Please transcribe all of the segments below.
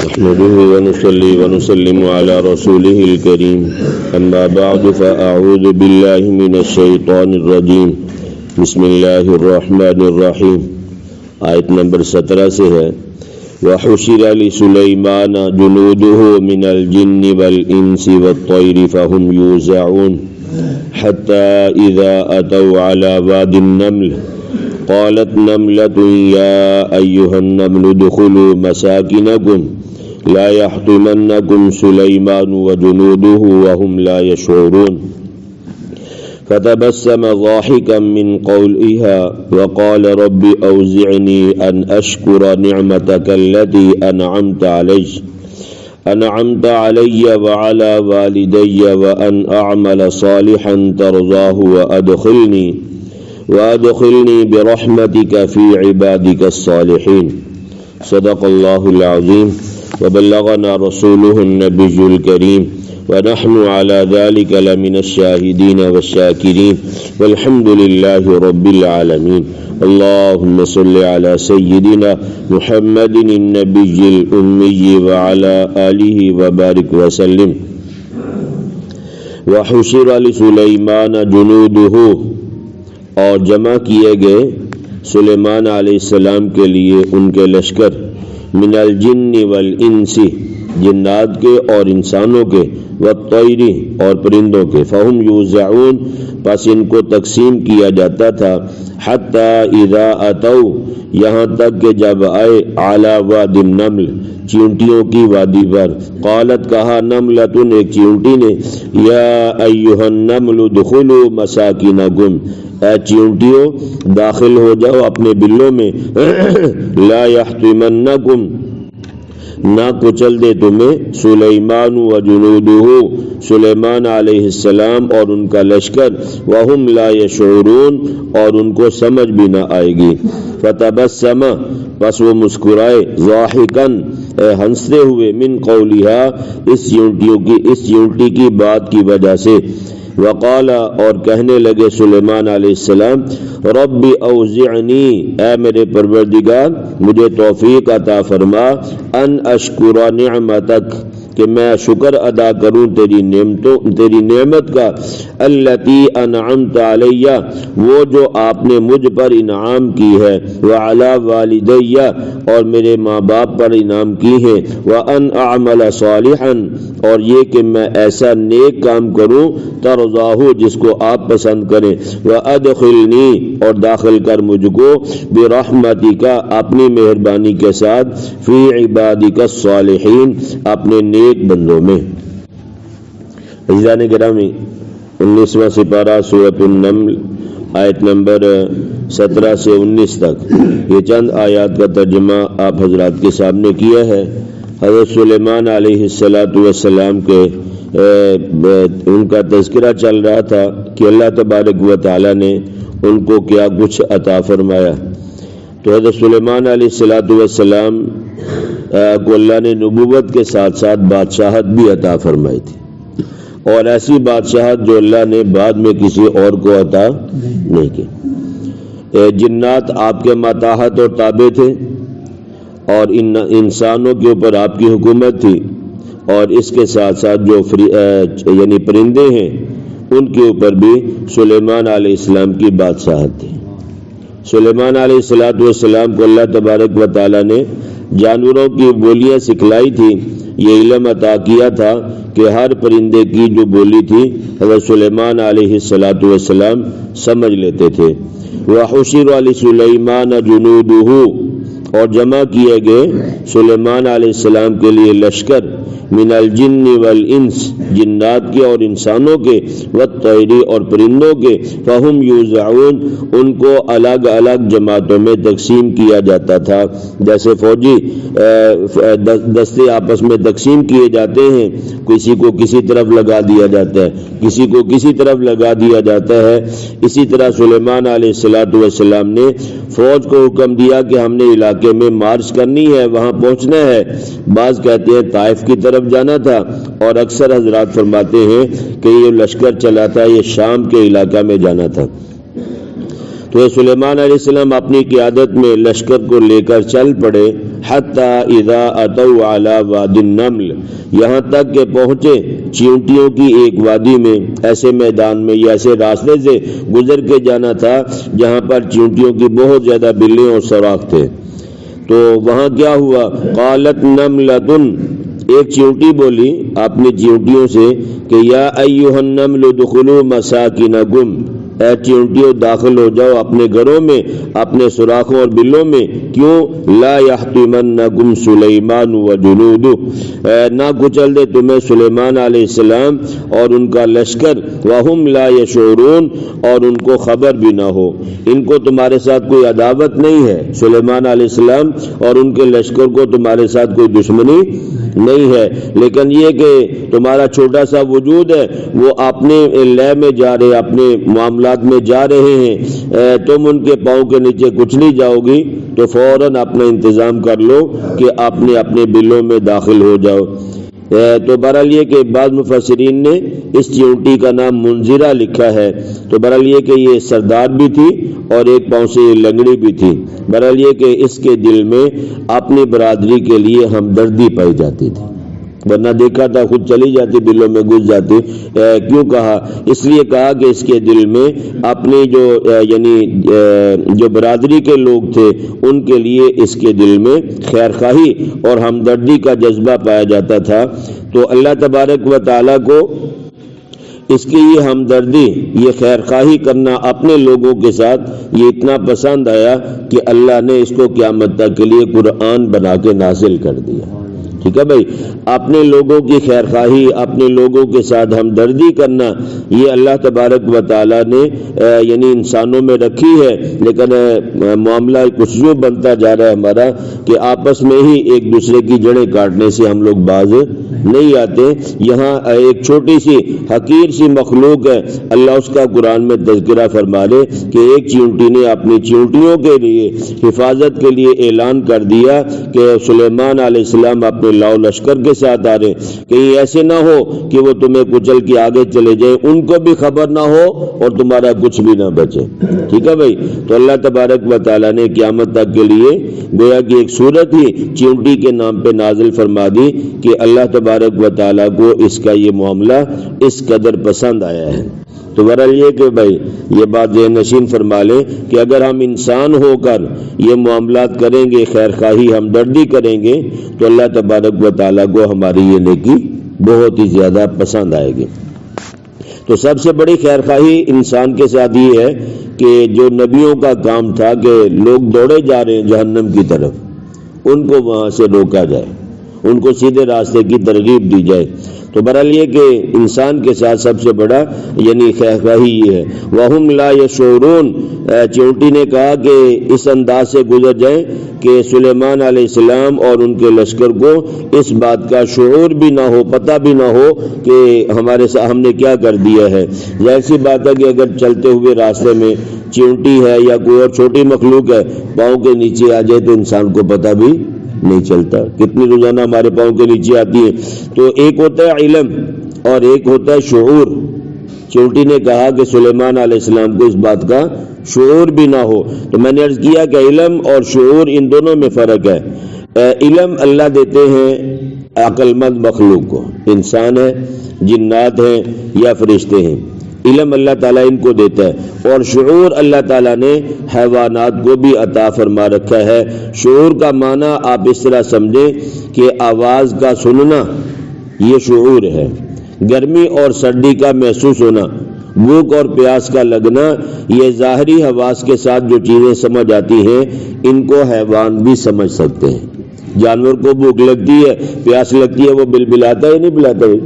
نحمده ونصلي ونسلم على رسوله الكريم اما بعد فاعوذ بالله من الشیطان الرجیم بسم اللہ الرحمن الرحیم. آیت نمبر 17 سے ہے وحشر لسلیمان جنوده من الجن والانس والطیر فهم یوزعون حتى اذا اتوا على واد النمل قالت نملة يا أيها النمل ادخلوا مساكنكم لا يحطمنكم سليمان وجنوده وهم لا يشعرون فتبسم ضاحكا من قولها وقال رب أوزعني أن أشكر نعمتك التي أنعمت علي وعلى والدي وأن أعمل صالحا ترضاه وادخلني برحمتك في عبادك الصالحين. صدق الله العظيم وبلغنا رسوله النبي الكريم ونحن على ذلك لمن الشاهدين والشاكرين والحمد لله رب العالمين. اللهم صل على سيدنا محمد النبي الأمي وعلى آله وبارك وسلم. وحشر لسليمان جنوده، اور جمع کیے گئے سلیمان علیہ السلام کے لیے ان کے لشکر من الجن والانس، جنات کے اور انسانوں کے، والطیر اور پرندوں کے، فہم یوزعون، پس ان کو تقسیم کیا جاتا تھا، حتی اذا اتوا، یہاں تک کہ جب آئے، علی واد النمل، چیونٹیوں کی وادی پر، قالت کہا نملۃ، ایک چیونٹی نے، یا ایھا النمل ادخلوا مساکنکم، اے چیونٹیوں داخل ہو جاؤ اپنے بلوں میں، لا یحطمنکم، نہ کچل دے تمہیں، سلیمان و جنودہ، سلیمان علیہ السلام اور ان کا لشکر، وہم لا یشعرون، اور ان کو سمجھ بھی نہ آئے گی. فتبسم، پس وہ مسکرائے، ضاحکن، ہنستے ہوئے، من قولہا، اس چیونٹی کی بات کی وجہ سے، وقال، اور کہنے لگے سلیمان علیہ السلام، رب اوزعنی، اے میرے پروردگار مجھے توفیق عطا فرما، ان اشکر نعمتک، کہ میں شکر ادا کروں تیری نعمت کا، التی انعمت علی، وہ جو آپ نے مجھ پر انعام کی ہے، وعلی والدی، اور میرے ماں باپ پر انعام کی ہے، وان اعمل صالحا، اور یہ کہ میں ایسا نیک کام کروں، ترضاہ، جس کو آپ پسند کریں، وادخلنی، اور داخل کر مجھ کو، برحمتک، اپنی مہربانی کے ساتھ، فی عبادک الصالحین، اپنے نیک بندوں میں. عزیزان گرامی، 19واں سپارہ سورۃ النمل، آیت نمبر 17 سے 19 تک، یہ چند آیات کا ترجمہ آپ حضرات کے سامنے کیا ہے. حضرت سلیمان علیہ السلام کے ان کا تذکرہ چل رہا تھا کہ اللہ تبارک و تعالی نے ان کو کیا کچھ عطا فرمایا. تو حضرت سلیمان علیہ السلام کو اللہ نے نبوت کے ساتھ ساتھ بادشاہت بھی عطا فرمائی تھی، اور ایسی بادشاہت جو اللہ نے بعد میں کسی اور کو عطا نہیں کی. جنات آپ کے ماتحت اور تابع تھے، اور انسانوں کے اوپر آپ کی حکومت تھی، اور اس کے ساتھ ساتھ جو یعنی پرندے ہیں ان کے اوپر بھی سلیمان علیہ السلام کی بادشاہت تھی. سلیمان علیہ السلام کو اللہ تبارک و تعالی نے جانوروں کی بولیاں سکھلائی تھی. یہ علم عطا کیا تھا کہ ہر پرندے کی جو بولی تھی حضرت سلیمان علیہ السلام سمجھ لیتے تھے. وحشر لسلیمان جنودہ، اور جمع کیے گئے سلیمان علیہ السلام کے لیے لشکر، من الجن والانس، جنات کے اور انسانوں کے، والطیر، اور پرندوں کے، فہم یوزعون، ان کو الگ الگ جماعتوں میں تقسیم کیا جاتا تھا. جیسے فوجی دستے آپس میں تقسیم کیے جاتے ہیں، کسی کو کسی طرف لگا دیا جاتا ہے، کسی کو کسی طرف لگا دیا جاتا ہے. اسی طرح سلیمان علیہ السلام نے فوج کو حکم دیا کہ ہم نے علاقے میں مارچ کرنی ہے، وہاں پہنچنا ہے. بعض کہتے ہیں طائف کی طرف جانا تھا، اور اکثر حضرات فرماتے ہیں کہ یہ لشکر چلا تھا یہ شام کے علاقہ میں جانا تھا. تو سلیمان علیہ السلام اپنی قیادت میں لشکر کو لے کر چل پڑے، حتی اذا اتوا علی وادی النمل، یہاں تک کہ پہنچے چیونٹیوں کی ایک وادی میں، ایسے میدان میں یا ایسے راستے سے گزر کے جانا تھا جہاں پر چیونٹیوں کی بہت زیادہ بلیں اور سوراخ تھے۔ تو وہاں کیا ہوا، قالت نملۃ، ایک چیونٹی بولی اپنی چیونٹیوں سے کہ یا ایھا النمل ادخلوا مساکنکم، اے چیونٹیوں داخل ہو جاؤ اپنے گھروں میں، اپنے سوراخوں اور بلوں میں، کیوں، لا یحطمنکم سلیمان وجنودہ، نہ کچل دے تمہیں سلیمان علیہ السلام اور ان کا لشکر، وہم لا یشعرون، اور ان کو خبر بھی نہ ہو، ان کو تمہارے ساتھ کوئی عداوت نہیں ہے، سلیمان علیہ السلام اور ان کے لشکر کو تمہارے ساتھ کوئی دشمنی نہیں ہے، لیکن یہ کہ تمہارا چھوٹا سا وجود ہے وہ اپنے لے میں جا رہے، اپنے معاملات میں جا رہے ہیں، تم ان کے پاؤں کے نیچے کچھ نہیں جاؤ گی، تو فوراً اپنا انتظام کر لو کہ اپنے بلوں میں داخل ہو جاؤ۔ تو بہرحال یہ کہ بعض مفسرین نے اس چیونٹی کا نام منذرہ لکھا ہے، تو بہرحال یہ کہ یہ سردار بھی تھی اور ایک پاؤں سے یہ لنگڑی بھی تھی، بہرحال یہ کہ اس کے دل میں اپنی برادری کے لیے ہمدردی پائی جاتی تھی، ورنہ دیکھا تھا خود چلی جاتی، بلوں میں گھس جاتی۔ کیوں کہا، اس لیے کہا کہ اس کے دل میں اپنی جو برادری کے لوگ تھے ان کے لیے اس کے دل میں خیر خواہی اور ہمدردی کا جذبہ پایا جاتا تھا۔ تو اللہ تبارک و تعالیٰ کو اس کی یہ ہمدردی، یہ خیر خواہی کرنا اپنے لوگوں کے ساتھ یہ اتنا پسند آیا کہ اللہ نے اس کو قیامت تک کے لیے قرآن بنا کے نازل کر دیا۔ ٹھیک ہے بھائی، اپنے لوگوں کی خیر خواہی، اپنے لوگوں کے ساتھ ہمدردی کرنا، یہ اللہ تبارک و تعالیٰ نے یعنی انسانوں میں رکھی ہے، لیکن معاملہ کچھ یوں بنتا جا رہا ہے ہمارا کہ آپس میں ہی ایک دوسرے کی جڑیں کاٹنے سے ہم لوگ باز نہیں آتے۔ یہاں ایک چھوٹی سی حقیر سی مخلوق ہے، اللہ اس کا قرآن میں تذکرہ فرما رہے کہ ایک چیونٹی نے اپنی چیونٹیوں کے لیے حفاظت کے لیے اعلان کر دیا کہ سلیمان علیہ السلام اپنے لاؤ لشکر کے ساتھ آ رہے، کہیں ایسے نہ ہو کہ وہ تمہیں کچل کے آگے چلے جائیں، ان کو بھی خبر نہ ہو اور تمہارا کچھ بھی نہ بچے۔ ٹھیک ہے بھائی، تو اللہ تبارک و تعالیٰ نے قیامت تک کے لیے گویا کہ ایک صورت ہی چیونٹی کے نام پہ نازل فرما دی کہ اللہ تبارک و تعالیٰ کو اس کا یہ معاملہ اس قدر پسند آیا ہے۔ تو بہرحال یہ کہ بھائی یہ بات ذہن نشین فرما لیں کہ اگر ہم انسان ہو کر یہ معاملات کریں گے، خیر خواہی ہمدردی کریں گے، تو اللہ تبارک و تعالیٰ کو ہماری یہ نیکی بہت ہی زیادہ پسند آئے گی۔ تو سب سے بڑی خیر خواہی انسان کے ساتھ یہ ہے کہ جو نبیوں کا کام تھا کہ لوگ دوڑے جا رہے ہیں جہنم کی طرف، ان کو وہاں سے روکا جائے، ان کو سیدھے راستے کی ترغیب دی جائے۔ تو بہرحال یہ کہ انسان کے ساتھ سب سے بڑا یعنی خیر خواہی یہ ہے۔ وَهُمْ لَا يَشْعُرُونَ، چیونٹی نے کہا کہ اس انداز سے گزر جائیں کہ سلیمان علیہ السلام اور ان کے لشکر کو اس بات کا شعور بھی نہ ہو، پتہ بھی نہ ہو کہ ہمارے ساتھ ہم نے کیا کر دیا ہے۔ ظاہر سی بات ہے کہ اگر چلتے ہوئے راستے میں چیونٹی ہے یا کوئی اور چھوٹی مخلوق ہے پاؤں کے نیچے آ جائے تو انسان کو پتہ بھی نہیں چلتا، کتنی روزانہ ہمارے پاؤں کے نیچے آتی ہے۔ تو ایک ہوتا ہے علم اور ایک ہوتا ہے شعور۔ چیونٹی نے کہا کہ سلیمان علیہ السلام کو اس بات کا شعور بھی نہ ہو، تو میں نے عرض کیا کہ علم اور شعور ان دونوں میں فرق ہے۔ علم اللہ دیتے ہیں عقل مند مخلوق کو، انسان ہے، جنات ہیں یا فرشتے ہیں، علم اللہ تعالیٰ ان کو دیتا ہے، اور شعور اللہ تعالیٰ نے حیوانات کو بھی عطا فرما رکھا ہے۔ شعور کا معنی آپ اس طرح سمجھیں کہ آواز کا سننا یہ شعور ہے، گرمی اور سردی کا محسوس ہونا، بھوک اور پیاس کا لگنا، یہ ظاہری حواس کے ساتھ جو چیزیں سمجھ آتی ہیں ان کو حیوان بھی سمجھ سکتے ہیں۔ جانور کو بھوک لگتی ہے، پیاس لگتی ہے، وہ بلبلاتا ہے نہیں بلاتا ہے،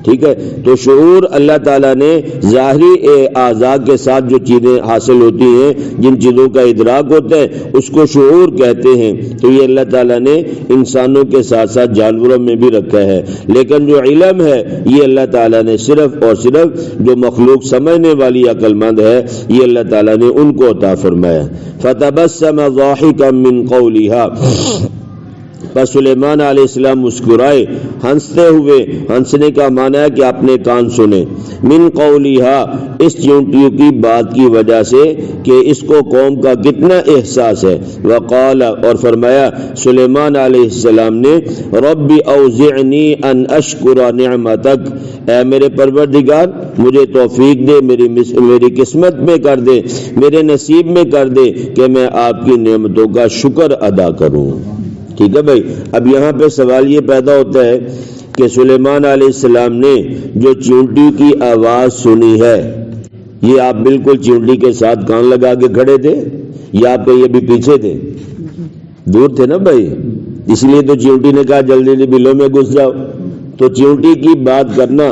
ٹھیک ہے۔ تو شعور اللہ تعالیٰ نے ظاہری اعضاء کے ساتھ جو چیزیں حاصل ہوتی ہیں، جن چیزوں کا ادراک ہوتا ہے اس کو شعور کہتے ہیں۔ تو یہ اللہ تعالیٰ نے انسانوں کے ساتھ ساتھ جانوروں میں بھی رکھا ہے، لیکن جو علم ہے یہ اللہ تعالیٰ نے صرف اور صرف جو مخلوق سمجھنے والی عقل مند ہے یہ اللہ تعالیٰ نے ان کو عطا فرمایا۔ فَتَبَسَّمَ ضَاحِكًا مِّن قَوْلِهَا، بس سلیمان علیہ السلام مسکرائے ہنستے ہوئے، ہنسنے کا معنی ہے کہ اپنے کان سنے، من قولیہا اس چونٹیوں کی بات کی وجہ سے کہ اس کو قوم کا کتنا احساس ہے، وقال اور فرمایا سلیمان علیہ السلام نے رب اوزعنی ان اشکر نعمتک، اے میرے پروردگار مجھے توفیق دے، میری قسمت میں کر دے، میرے نصیب میں کر دے کہ میں آپ کی نعمتوں کا شکر ادا کروں۔ ٹھیک ہے بھائی، اب یہاں پہ سوال یہ پیدا ہوتا ہے کہ سلیمان علیہ السلام نے جو چونٹی کی آواز سنی ہے، یہ آپ بالکل چونٹی کے ساتھ کان لگا کے کھڑے تھے یا آپ یہ بھی پیچھے تھے؟ دور تھے نا بھائی، اس لیے تو چونٹی نے کہا جلدی جلدی بلوں میں گھس جاؤ۔ تو چونٹی کی بات کرنا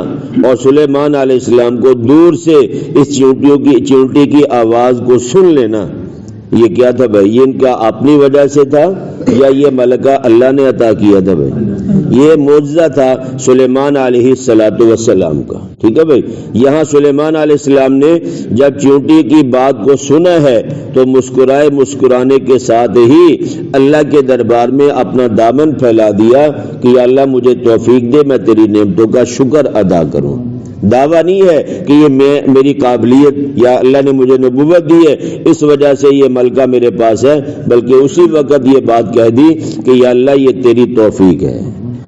اور سلیمان علیہ السلام کو دور سے اس چونٹی کی آواز کو سن لینا، یہ کیا تھا بھائی؟ یہ ان کا اپنی وجہ سے تھا یا یہ ملکہ اللہ نے عطا کیا تھا بھائی؟ یہ معجزہ تھا سلیمان علیہ السلام کا۔ ٹھیک ہے بھائی، یہاں سلیمان علیہ السلام نے جب چونٹی کی بات کو سنا ہے تو مسکرائے، مسکرانے کے ساتھ ہی اللہ کے دربار میں اپنا دامن پھیلا دیا کہ یا اللہ مجھے توفیق دے میں تیری نعمتوں کا شکر ادا کروں۔ دعویٰ نہیں ہے کہ یہ میری قابلیت یا اللہ نے مجھے نبوت دی ہے اس وجہ سے یہ ملکہ میرے پاس ہے، بلکہ اسی وقت یہ بات کہہ دی کہ یا اللہ یہ تیری توفیق ہے،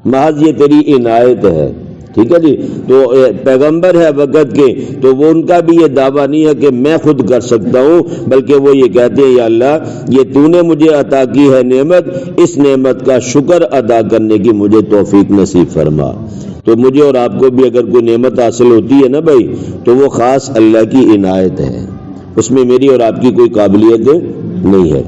محض یہ تیری عنایت ہے۔ ٹھیک ہے جی، تو پیغمبر ہے وقت کے، تو وہ ان کا بھی یہ دعویٰ نہیں ہے کہ میں خود کر سکتا ہوں، بلکہ وہ یہ کہتے ہیں یا اللہ یہ تو نے مجھے عطا کی ہے نعمت، اس نعمت کا شکر ادا کرنے کی مجھے توفیق نصیب فرما۔ تو مجھے اور آپ کو بھی اگر کوئی نعمت حاصل ہوتی ہے نا بھائی، تو وہ خاص اللہ کی عنایت ہے، اس میں میری اور آپ کی کوئی قابلیت نہیں ہے۔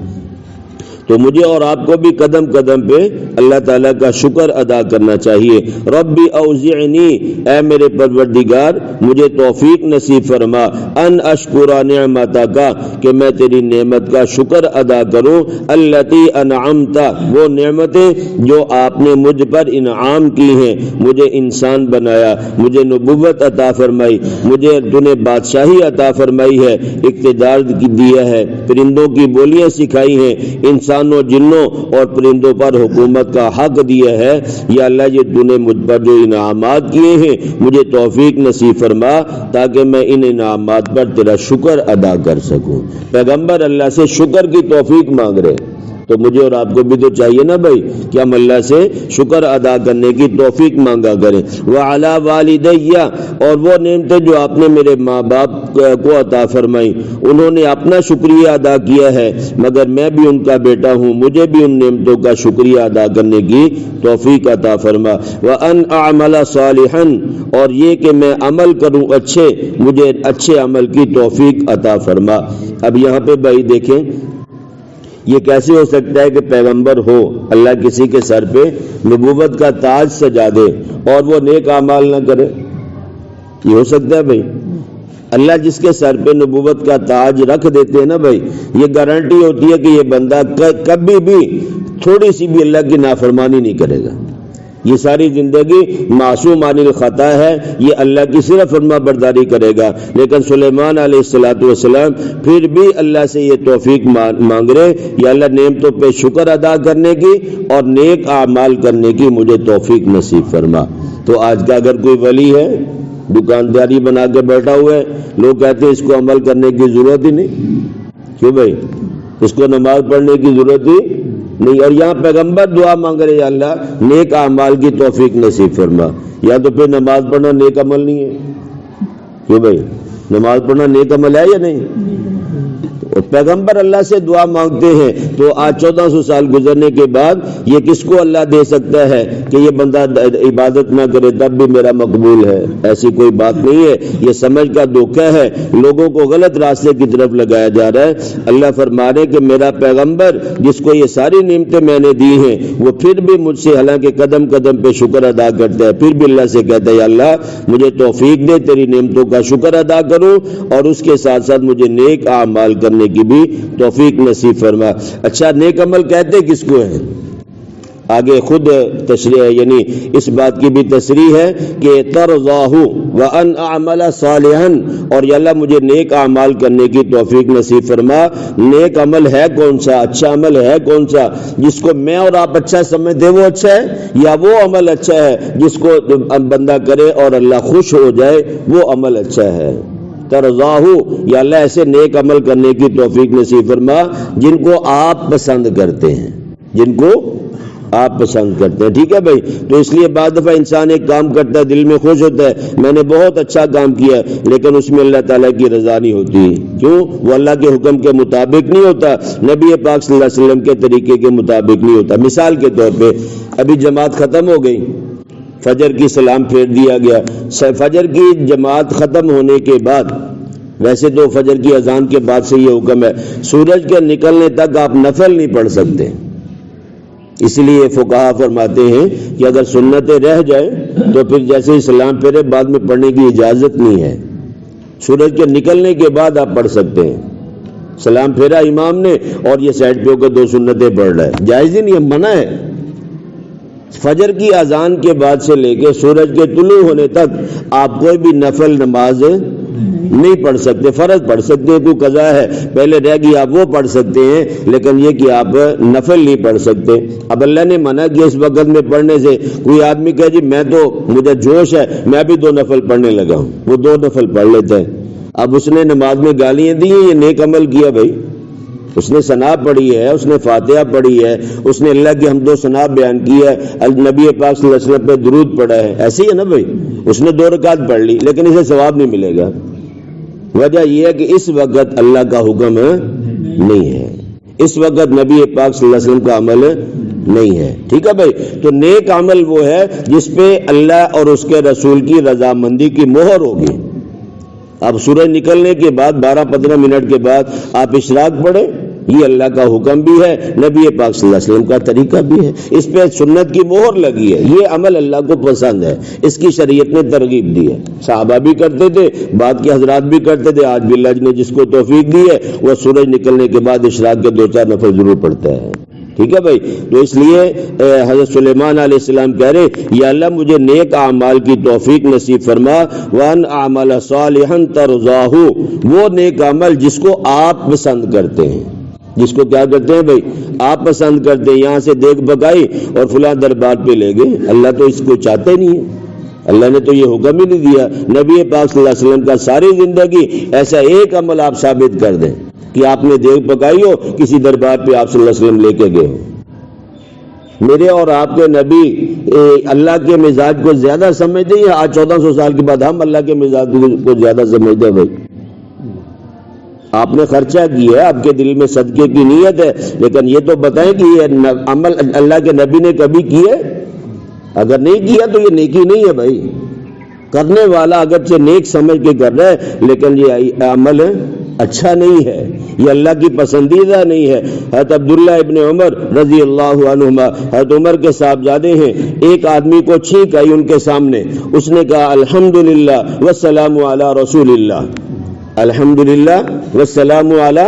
تو مجھے اور آپ کو بھی قدم قدم پہ اللہ تعالیٰ کا شکر ادا کرنا چاہیے۔ ربی اوزعنی، اے میرے پروردگار مجھے توفیق نصیب فرما، ان اشکر نعمتک کہ میں تیری نعمت کا شکر ادا کروں، التی انعمت وہ نعمتیں جو آپ نے مجھ پر انعام کی ہیں، مجھے انسان بنایا، مجھے نبوت عطا فرمائی، مجھے تو نے بادشاہی عطا فرمائی ہے، اقتدار دیا ہے، پرندوں کی بولیاں سکھائی ہیں، انسانوں جنوں اور پرندوں پر حکومت کا حق دیا ہے، یا اللہ یہ تو نے مجھ پر جو انعامات کیے ہیں مجھے توفیق نصیب فرما تاکہ میں ان انعامات پر تیرا شکر ادا کر سکوں۔ پیغمبر اللہ سے شکر کی توفیق مانگ رہے، تو مجھے اور آپ کو بھی تو چاہیے نا بھائی کہ ہم اللہ سے شکر ادا کرنے کی توفیق مانگا کریں۔ وعلی والدیہ، اور وہ نعمتیں جو آپ نے میرے ماں باپ کو عطا فرمائی، انہوں نے اپنا شکریہ ادا کیا ہے، مگر میں بھی ان کا بیٹا ہوں، مجھے بھی ان نعمتوں کا شکریہ ادا کرنے کی توفیق عطا فرما۔ وان اعمل صالحا، اور یہ کہ میں عمل کروں اچھے، مجھے اچھے عمل کی توفیق عطا فرما۔ اب یہاں پہ بھائی دیکھیں یہ کیسے ہو سکتا ہے کہ پیغمبر ہو، اللہ کسی کے سر پہ نبوت کا تاج سجا دے اور وہ نیک اعمال نہ کرے؟ یہ ہو سکتا ہے بھائی؟ اللہ جس کے سر پہ نبوت کا تاج رکھ دیتے ہیں نا بھائی، یہ گارنٹی ہوتی ہے کہ یہ بندہ کبھی بھی تھوڑی سی بھی اللہ کی نافرمانی نہیں کرے گا، یہ ساری زندگی معصوم عن الخطا ہے، یہ اللہ کی صرف فرما برداری کرے گا۔ لیکن سلیمان علیہ السلام پھر بھی اللہ سے یہ توفیق مانگ رہے، یا اللہ نعمتوں پہ شکر ادا کرنے کی اور نیک اعمال کرنے کی مجھے توفیق نصیب فرما۔ تو آج کا اگر کوئی ولی ہے دکانداری بنا کے بیٹھا ہوا ہے، لوگ کہتے ہیں اس کو عمل کرنے کی ضرورت ہی نہیں، کیوں بھائی؟ اس کو نماز پڑھنے کی ضرورت ہی نہیں، اور یہاں پیغمبر دعا مانگ رہے یا اللہ نیک اعمال کی توفیق نصیب فرما۔ یا تو پھر نماز پڑھنا نیک عمل نہیں ہے؟ کیوں بھائی؟ نماز پڑھنا نیک عمل ہے یا نہیں؟ اور پیغمبر اللہ سے دعا مانگتے ہیں، تو آج 1400 سال گزرنے کے بعد یہ کس کو اللہ دے سکتا ہے کہ یہ بندہ عبادت نہ کرے تب بھی میرا مقبول ہے؟ ایسی کوئی بات نہیں ہے، یہ سمجھ کا دھوکہ ہے، لوگوں کو غلط راستے کی طرف لگایا جا رہا ہے۔ اللہ فرما رہے کہ میرا پیغمبر جس کو یہ ساری نعمتیں میں نے دی ہیں وہ پھر بھی مجھ سے حالانکہ قدم قدم پہ شکر ادا کرتا ہے، پھر بھی اللہ سے کہتا ہے یا اللہ مجھے توفیق دے تیری نعمتوں کا شکر ادا کروں اور اس کے ساتھ ساتھ مجھے نیک اعمال کرنے کی بھی توفیق نصیب فرما۔ اچھا نیک عمل کہتے کس کو ہیں؟ آگے خود تشریح یعنی اس بات کی بھی تصریح ہے کہ ترضاہ وان اعمل صالحا، اور یا اللہ مجھے نیک اعمال کرنے کی توفیق نصیب فرما۔ نیک عمل ہے کون سا، اچھا عمل ہے کون سا جس کو میں اور آپ اچھا سمجھتے وہ اچھا ہے، یا وہ عمل اچھا ہے جس کو بندہ کرے اور اللہ خوش ہو جائے وہ عمل اچھا ہے۔ ترضاہ، یا اللہ ایسے نیک عمل کرنے کی توفیق نصیب فرما جن کو آپ پسند کرتے ہیں، جن کو آپ پسند کرتے ہیں۔ ٹھیک ہے بھائی، تو اس لیے بعض دفعہ انسان ایک کام کرتا ہے، دل میں خوش ہوتا ہے میں نے بہت اچھا کام کیا، لیکن اس میں اللہ تعالیٰ کی رضا نہیں ہوتی۔ کیوں؟ وہ اللہ کے حکم کے مطابق نہیں ہوتا، نبی پاک صلی اللہ علیہ وسلم کے طریقے کے مطابق نہیں ہوتا۔ مثال کے طور پہ ابھی جماعت ختم ہو گئی، فجر کی سلام پھیر دیا گیا، فجر کی جماعت ختم ہونے کے بعد، ویسے تو فجر کی اذان کے بعد سے یہ حکم ہے، سورج کے نکلنے تک آپ نفل نہیں پڑھ سکتے۔ اس لیے فقہا فرماتے ہیں کہ اگر سنتیں رہ جائیں تو پھر جیسے ہی سلام پھیرے بعد میں پڑھنے کی اجازت نہیں ہے، سورج کے نکلنے کے بعد آپ پڑھ سکتے ہیں۔ سلام پھیرا امام نے اور یہ سائڈ پہ ہو کے 2 سنتیں پڑھ رہا ہے، جائز ہی نہیں ہے، منع ہے۔ فجر کی اذان کے بعد سے لے کے سورج کے طلوع ہونے تک آپ کوئی بھی نفل نماز نہیں پڑھ سکتے۔ فرض پڑھ سکتے ہیں، کوئی قضا ہے پہلے رہ گئی آپ وہ پڑھ سکتے ہیں، لیکن یہ کہ آپ نفل نہیں پڑھ سکتے۔ اب اللہ نے منع کیا اس وقت میں پڑھنے سے۔ کوئی آدمی کہے جی میں تو مجھے جوش ہے میں بھی 2 نفل پڑھنے لگا ہوں، وہ 2 نفل پڑھ لیتا ہے۔ اب اس نے نماز میں گالیاں دی ہیں، یہ نیک عمل کیا بھائی؟ اس نے ثنا پڑھی ہے، اس نے فاتحہ پڑھی ہے، اس نے اللہ کی حمد و ثنا بیان کی ہے، نبی پاک صلی اللہ علیہ وسلم پہ درود پڑھا ہے، ایسے ہی ہے نا بھائی؟ اس نے 2 رکعت پڑھ لی لیکن اسے ثواب نہیں ملے گا۔ وجہ یہ ہے کہ اس وقت اللہ کا حکم نہیں ہے، اس وقت نبی پاک صلی اللہ علیہ وسلم کا عمل نہیں ہے۔ ٹھیک ہے بھائی، تو نیک عمل وہ ہے جس پہ اللہ اور اس کے رسول کی رضامندی کی مہر ہوگی۔ اب سورج نکلنے کے بعد 12-15 منٹ کے بعد آپ اشراق پڑھیں، یہ اللہ کا حکم بھی ہے، نبی پاک صلی اللہ علیہ وسلم کا طریقہ بھی ہے، اس پہ سنت کی مہر لگی ہے، یہ عمل اللہ کو پسند ہے، اس کی شریعت نے ترغیب دی ہے۔ صحابہ بھی کرتے تھے، بعد کے حضرات بھی کرتے تھے، آج بھی اللہ نے جس کو توفیق دی ہے وہ سورج نکلنے کے بعد اشراق کے 2-4 نفل ضرور پڑھتا ہے۔ ٹھیک ہے بھائی، تو اس لیے حضرت سلیمان علیہ السلام کہہ رہے یا اللہ مجھے نیک اعمال کی توفیق نصیب فرما، وان اعمل صالحا ترضاہ، وہ نیک عمل جس کو آپ پسند کرتے ہیں، جس کو کیا کرتے ہیں بھائی؟ آپ پسند کرتے ہیں۔ یہاں سے دیکھ پکائی اور فلاں دربار پہ لے گئے، اللہ تو اس کو چاہتے نہیں ہے، اللہ نے تو یہ حکم ہی نہیں دیا۔ نبی پاک صلی اللہ علیہ وسلم کا ساری زندگی ایسا ایک عمل آپ ثابت کر دیں کہ آپ نے دیکھ پکائی ہو، کسی دربار پہ آپ صلی اللہ علیہ وسلم لے کے گئے ہو۔ میرے اور آپ کے نبی اللہ کے مزاج کو زیادہ سمجھتے ہیں، آج 1400 سال کے بعد ہم اللہ کے مزاج کو زیادہ سمجھتے ہیں بھائی؟ آپ نے خرچہ کیا ہے، آپ کے دل میں صدقے کی نیت ہے، لیکن یہ تو بتائیں کہ یہ عمل اللہ کے نبی نے کبھی کیے؟ اگر نہیں کیا تو یہ نیکی نہیں ہے بھائی۔ کرنے والا اگرچہ نیک سمجھ کے کر رہا ہے لیکن یہ عمل اچھا نہیں ہے، یہ اللہ کی پسندیدہ نہیں ہے۔ حضرت عبداللہ ابن عمر رضی اللہ عنہما، حضرت عمر کے صاحبزادے ہیں، ایک آدمی کو چھینک آئی ان کے سامنے، اس نے کہا الحمدللہ والسلام علی رسول اللہ، الحمدللہ والسلام علی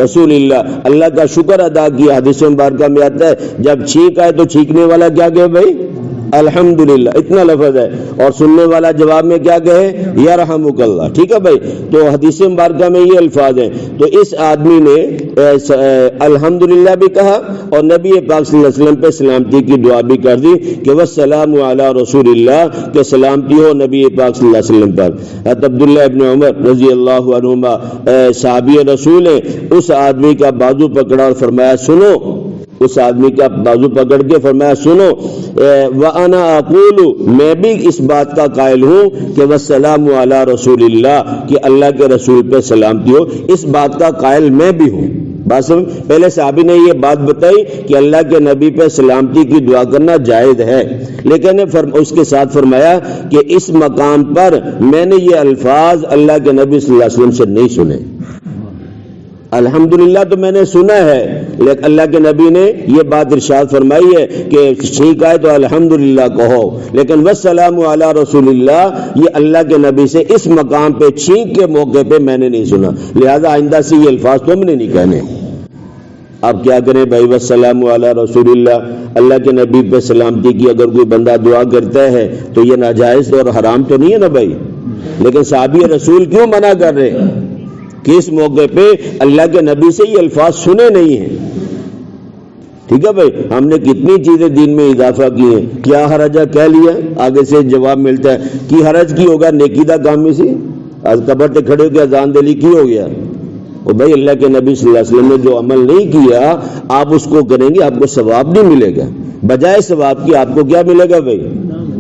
رسول اللہ، اللہ کا شکر ادا کیا۔ حدیث مبارکہ میں آتا ہے جب چھینک آئے تو چھینکنے والا کیا کہے بھائی؟ الحمدللہ، اتنا لفظ ہے، اور سننے والا جواب میں کیا کہے؟ یرحمک اللہ۔ ٹھیک ہے بھائی، تو حدیث مبارکہ میں یہ الفاظ ہیں۔ تو اس آدمی نے الحمدللہ بھی کہا اور نبی پاک صلی اللہ علیہ وسلم پہ سلامتی کی دعا بھی کر دی کہ والسلام علی رسول اللہ، کہ سلامتی ہو نبی پاک صلی اللہ علیہ وسلم پر۔ حضرت عبداللہ ابن عمر رضی اللہ عنہما صحابی رسول ہیں، اس آدمی کا بازو پکڑا اور فرمایا سنو، اس آدمی کا بازو پکڑ کے فرمایا سنو، وَأَنَا أَقُولُ، میں بھی اس بات کا قائل ہوں کہ وَالسَّلَامُ عَلَى رَسُولِ اللَّهِ، کہ اللہ کے رسول پہ سلامتی ہو، اس بات کا قائل میں بھی ہوں۔ بس پہلے صحابی نے یہ بات بتائی کہ اللہ کے نبی پہ سلامتی کی دعا کرنا جائز ہے، لیکن اس کے ساتھ فرمایا کہ اس مقام پر میں نے یہ الفاظ اللہ کے نبی صلی اللہ علیہ وسلم سے نہیں سنے۔ الحمدللہ تو میں نے سنا ہے، لیکن اللہ کے نبی نے یہ بات ارشاد فرمائی ہے کہ چھینک آئے تو الحمدللہ کہو، لیکن والسلام علی رسول اللہ یہ اللہ کے نبی سے اس مقام پہ چھینک کے موقع پہ میں نے نہیں سنا، لہذا آئندہ سے یہ الفاظ تم نے نہیں کہنے۔ آپ کیا کریں بھائی، والسلام علی رسول اللہ، اللہ کے نبی پہ سلامتی کی اگر کوئی بندہ دعا کرتا ہے تو یہ ناجائز اور حرام تو نہیں ہے نا بھائی؟ لیکن صحابی رسول کیوں منع کر رہے ہیں کہ اس موقع پہ اللہ کے نبی سے یہ الفاظ سنے نہیں ہیں؟ ٹھیک ہے بھائی، ہم نے کتنی چیزیں دین میں اضافہ کی ہیں، کیا حرج ہے کہہ لیا، آگے سے جواب ملتا ہے کہ حرج کی ہوگا نیکی دا کام میں سی قبر تے کھڑے ہو کے اذان دلی کی ہو گیا؟ اور بھائی اللہ کے نبی صلی اللہ علیہ وسلم نے جو عمل نہیں کیا آپ اس کو کریں گے، آپ کو ثواب نہیں ملے گا، بجائے ثواب کی آپ کو کیا ملے گا بھائی؟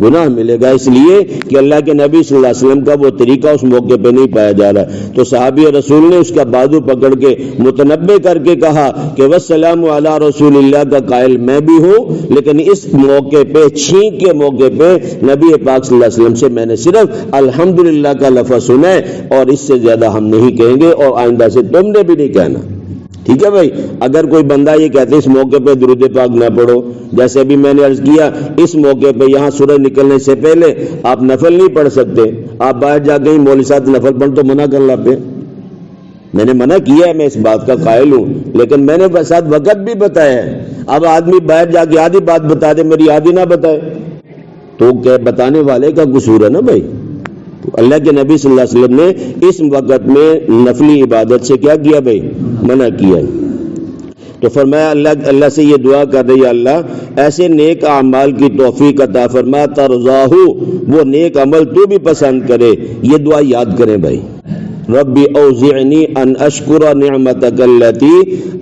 گناہ ملے گا، اس لیے کہ اللہ کے نبی صلی اللہ علیہ وسلم کا وہ طریقہ اس موقع پہ نہیں پایا جا رہا۔ تو صحابی رسول نے اس کا بازو پکڑ کے متنبع کر کے کہا کہ والسلام علی رسول اللہ کا قائل میں بھی ہوں، لیکن اس موقع پہ چھینک کے موقع پہ نبی پاک صلی اللہ علیہ وسلم سے میں نے صرف الحمدللہ کا لفظ سنا ہے، اور اس سے زیادہ ہم نہیں کہیں گے، اور آئندہ سے تم نے بھی نہیں کہنا۔ ٹھیک ہے بھائی، اگر کوئی بندہ یہ کہتے اس موقع پہ درود پاک نہ پڑھو، جیسے ابھی میں نے عرض کیا اس موقع پہ یہاں سورج نکلنے سے پہلے آپ نفل نہیں پڑھ سکتے، آپ باہر جا کے ہی مولوی صاحب نفل پڑھ تو منع کر لاتے، میں نے منع کیا ہے، میں اس بات کا قائل ہوں، لیکن میں نے ساتھ وقت بھی بتایا ہے۔ اب آدمی باہر جا کے آدھی بات بتا دے، میری آدھی نہ بتائے تو کیا بتانے والے کا قصور ہے نا بھائی؟ اللہ کے نبی صلی اللہ علیہ وسلم نے اس وقت میں نفلی عبادت سے کیا کیا بھائی؟ منع کیا۔ تو فرمایا اللہ سے یہ دعا کر رہی ہے، اللہ ایسے نیک اعمال کی توفیق عطا فرما ترضاہ، وہ نیک عمل تو بھی پسند کرے۔ یہ دعا یاد کریں بھائی، ربی اوزعنی ان اشکر نعمتک التی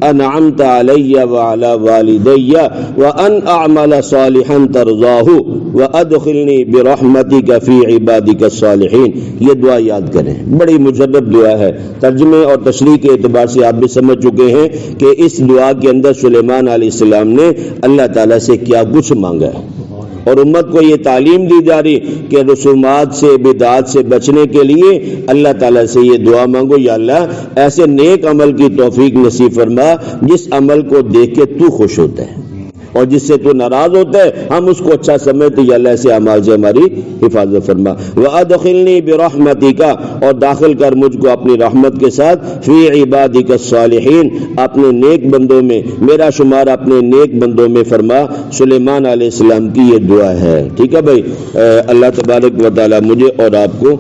انعمت علی وعلی والدی وان اعمل صالحا ترضاہ وادخلنی برحمتک فی عبادک الصالحین۔ یہ دعا یاد کریں، بڑی مجرب دعا ہے، ترجمے اور تشریح کے اعتبار سے آپ بھی سمجھ چکے ہیں کہ اس دعا کے اندر سلیمان علیہ السلام نے اللہ تعالیٰ سے کیا کچھ مانگا ہے، اور امت کو یہ تعلیم دی جا رہی کہ رسومات سے بدعات سے بچنے کے لیے اللہ تعالیٰ سے یہ دعا مانگو، یا اللہ ایسے نیک عمل کی توفیق نصیب فرما جس عمل کو دیکھ کے تو خوش ہوتا ہے اور جس سے تو ناراض ہوتا ہے ہم اس کو اچھا سمجھتے، یا اللہ ایسے اعمال سے ہماری حفاظت فرما۔ وَأَدْخِلْنِي بِرَحْمَتِكَ، اور داخل کر مجھ کو اپنی رحمت کے ساتھ، فی عبادک الصالحین، اپنے نیک بندوں میں، میرا شمار اپنے نیک بندوں میں فرما۔ سلیمان علیہ السلام کی یہ دعا ہے۔ ٹھیک ہے بھائی، اللہ تبارک و تعالی مجھے اور آپ کو